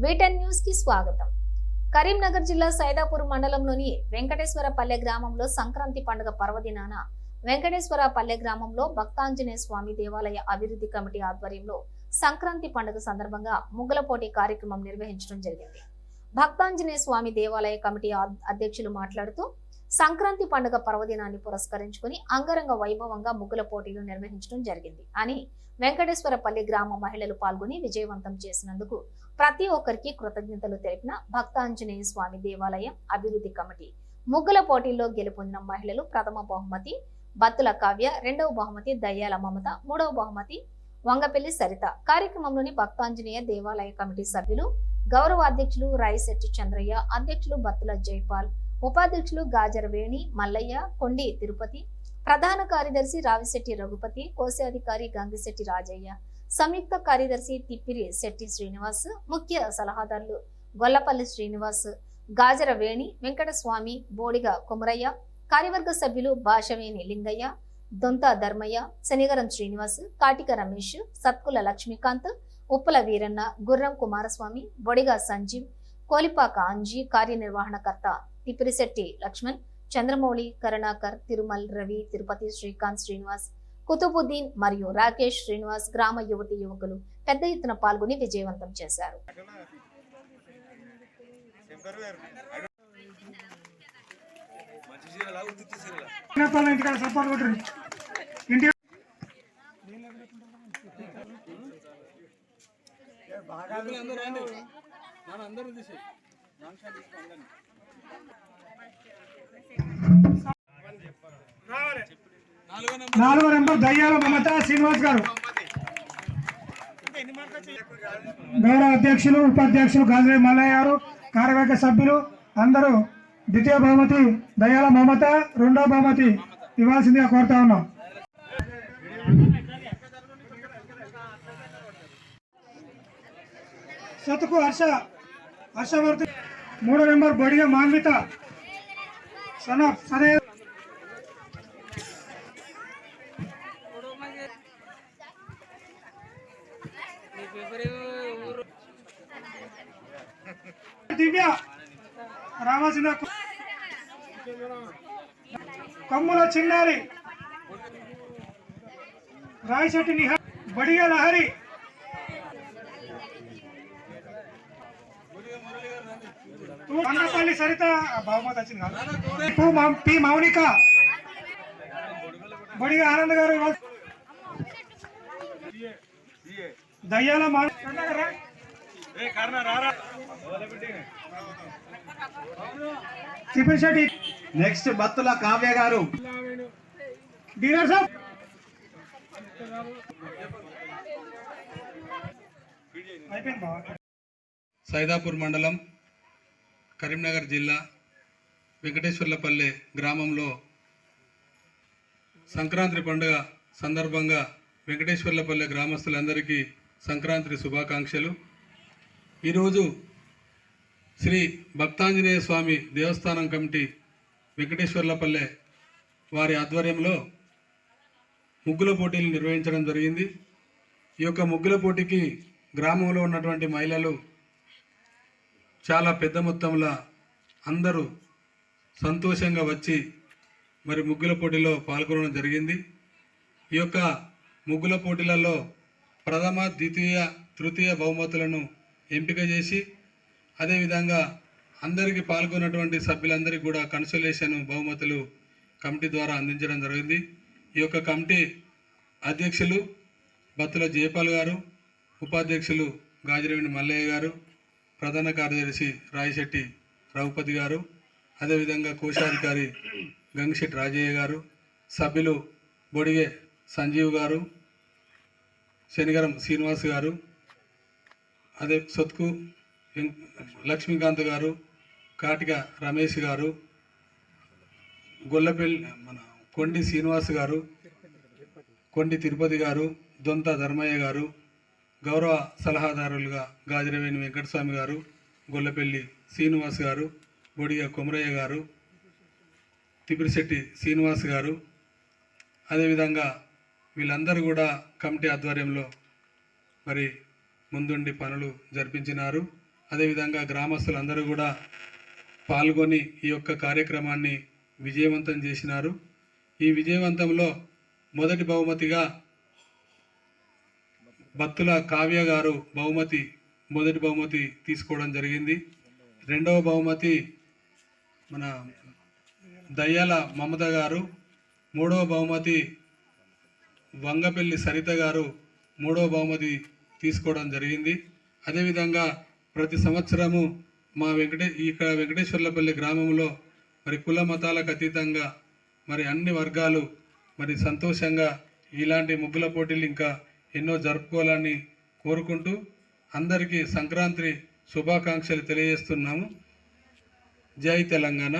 వీటెన్ news కి స్వాగతం. కరీంనగర్ జిల్లా సైదాపూర్ మండలంలోని వెంకటేశ్వరపల్లె గ్రామంలో సంక్రాంతి పండుగ పర్వదినాన వెంకటేశ్వరపల్లె గ్రామంలో భక్తాంజనేయ స్వామి దేవాలయ అభివృద్ధి కమిటీ ఆధ్వర్యంలో సంక్రాంతి పండుగ సందర్భంగా ముగ్గుల పోటీ కార్యక్రమం నిర్వహించడం జరిగింది. భక్తాంజనేయ స్వామి దేవాలయ కమిటీ అధ్యక్షులు మాట్లాడుతూ సంక్రాంతి పండుగ పర్వదినాన్ని పురస్కరించుకుని అంగరంగ వైభవంగా ముగ్గుల పోటీలు నిర్వహించడం జరిగింది అని వెంకటేశ్వరపల్లి గ్రామ మహిళలు పాల్గొని విజయవంతం చేసినందుకు ప్రతి ఒక్కరికి కృతజ్ఞతలు తెలిపిన భక్తాంజనేయ స్వామి దేవాలయం అభివృద్ధి కమిటీ ముగ్గుల పోటీల్లో గెలుపొందిన మహిళలు ప్రథమ బహుమతి బత్తుల కావ్య, రెండవ బహుమతి దయ్యాల మమత, మూడవ బహుమతి వంగపల్లి సరిత. కార్యక్రమంలోని భక్తాంజనేయ దేవాలయ కమిటీ సభ్యులు గౌరవ అధ్యక్షులు రాయిశెట్టి చంద్రయ్య, అధ్యక్షులు బత్తుల జైపాల్, ఉపాధ్యక్షులు గాజర వేణి, మల్లయ్య, కొండి తిరుపతి, ప్రధాన కార్యదర్శి రావిశెట్టి రఘుపతి, కోశాధికారి గంగిశెట్టి రాజయ్య, సంయుక్త కార్యదర్శి తిప్పిరి శెట్టి శ్రీనివాస్, ముఖ్య సలహాదారులు గొల్లపల్లి శ్రీనివాస్, గాజర వేణి, వెంకటస్వామి, బోడిగ కుమరయ్య, కార్యవర్గ సభ్యులు భాషవేణి లింగయ్య, దొంత ధర్మయ్య, శనిగరం శ్రీనివాస్, కాటిక రమేష్, సత్కుల లక్ష్మీకాంత్, ఉప్పుల వీరన్న, గుర్రం కుమారస్వామి, బొడిగ సంజీవ్, కోలిపాక అంజీ, కార్యనిర్వహణకర్త తిప్పిరిశెట్టి లక్ష్మణ్, చంద్రమౌళి, కరుణాకర్, తిరుమల్, రవి, తిరుపతి, శ్రీకాంత్, శ్రీనివాస్, కుతుబుద్దీన్ మరియు రాకేష్ శ్రీనివాస్ గ్రామ యువతి యువకులు పెద్ద ఎత్తున పాల్గొని విజయవంతం చేశారు. నాలుగో నెంబర్ దయ్యాల మమత శ్రీనివాస్ గారు. గౌరవ అధ్యక్షులు, ఉపాధ్యక్షులు గాజరే మల్లయ్య గారు, కార్యవర్గ సభ్యులు అందరూ ద్వితీయ బహుమతి దయ్యాల మమత, రెండో బహుమతి ఇవ్వాల్సిందిగా కోరుతా ఉన్నాం. సతుకు హర్షవర్తి, మూడో నెంబర్ బొడిగ మాన్విత సనే, దివ్య రామసింహ, కమ్ముల చిన్నారి, రాయశెట్టి నిహార్, బడిగ లహరి, వంగపల్లి సరిత బహుమతి వచ్చింది. పి మౌనిక, బడిగ ఆనంద్ గారు, దయ్యాల తిప్పిశెట్టి, నెక్స్ట్ బత్తుల కావ్య గారు. డీలర్ సాబ్ సైదాపూర్ మండలం, కరీంనగర్ జిల్లా, వెంకటేశ్వర్లపల్లె గ్రామంలో సంక్రాంతి పండుగ సందర్భంగా వెంకటేశ్వర్లపల్లె గ్రామస్తులందరికీ సంక్రాంతి శుభాకాంక్షలు. ఈరోజు శ్రీ భక్తాంజనేయ స్వామి దేవస్థానం కమిటీ వెంకటేశ్వర్లపల్లె వారి ఆధ్వర్యంలో ముగ్గుల పోటీలు నిర్వహించడం జరిగింది. ఈ యొక్క ముగ్గుల పోటీకి గ్రామంలో ఉన్నటువంటి మహిళలు చాలా పెద్ద మొత్తంలో అందరూ సంతోషంగా వచ్చి మరి ముగ్గుల పోటీలో పాల్గొనడం జరిగింది. ఈ యొక్క ముగ్గుల పోటీలలో ప్రథమ, ద్వితీయ, తృతీయ బహుమతులను ఎంపిక చేసి అదేవిధంగా అందరికీ పాల్గొన్నటువంటి సభ్యులందరికీ కూడా కన్సోలేషన్ బహుమతులు కమిటీ ద్వారా అందించడం జరిగింది. ఈ యొక్క కమిటీ అధ్యక్షులు బత్తుల జయపాల్ గారు, ఉపాధ్యక్షులు గాజరవేణి మల్లయ్య గారు, ప్రధాన కార్యదర్శి రాయిశెట్టి రఘుపతి గారు, అదేవిధంగా కోశాధికారి గంగిశెట్టి రాజయ్య గారు, సభ్యులు బొడిగే సంజీవ్ గారు, శనిగరం శ్రీనివాస్ గారు, అదే సొత్కు లక్ష్మీకాంత్ గారు, కాటిక రమేష్ గారు, గొల్లపల్లి కొండి శ్రీనివాస్ గారు, కొండి తిరుపతి గారు, దొంత ధర్మయ్య గారు, గౌరవ సలహాదారులుగా గాజరవేణి వెంకటస్వామి గారు, గొల్లపల్లి శ్రీనివాస్ గారు, బొడిగ కుమరయ్య గారు, తిప్పిరిశెట్టి శ్రీనివాస్ గారు, అదేవిధంగా వీళ్ళందరూ కూడా కమిటీ ఆధ్వర్యంలో మరి ముందుండి పనులు జరిపించినారు. అదేవిధంగా గ్రామస్తులందరూ కూడా పాల్గొని ఈ యొక్క కార్యక్రమాన్ని విజయవంతం చేసినారు. ఈ విజయవంతంలో మొదటి బహుమతిగా బత్తుల కావ్య గారు మొదటి బహుమతి తీసుకోవడం జరిగింది. రెండవ బహుమతి మన దయ్యాల మమత గారు, మూడవ బహుమతి వంగపల్లి సరిత గారు మూడవ బహుమతి తీసుకోవడం జరిగింది. అదేవిధంగా ప్రతి సంవత్సరము మా వెంకటేశ్వర్లపల్లి గ్రామంలో మరి కుల మతాలకు అతీతంగా మరి అన్ని వర్గాలు మరి సంతోషంగా ఇలాంటి ముగ్గుల పోటీలు ఇంకా ఎన్నో జరుపుకోవాలని కోరుకుంటూ అందరికీ సంక్రాంతి శుభాకాంక్షలు తెలియజేస్తున్నాము. జై తెలంగాణ.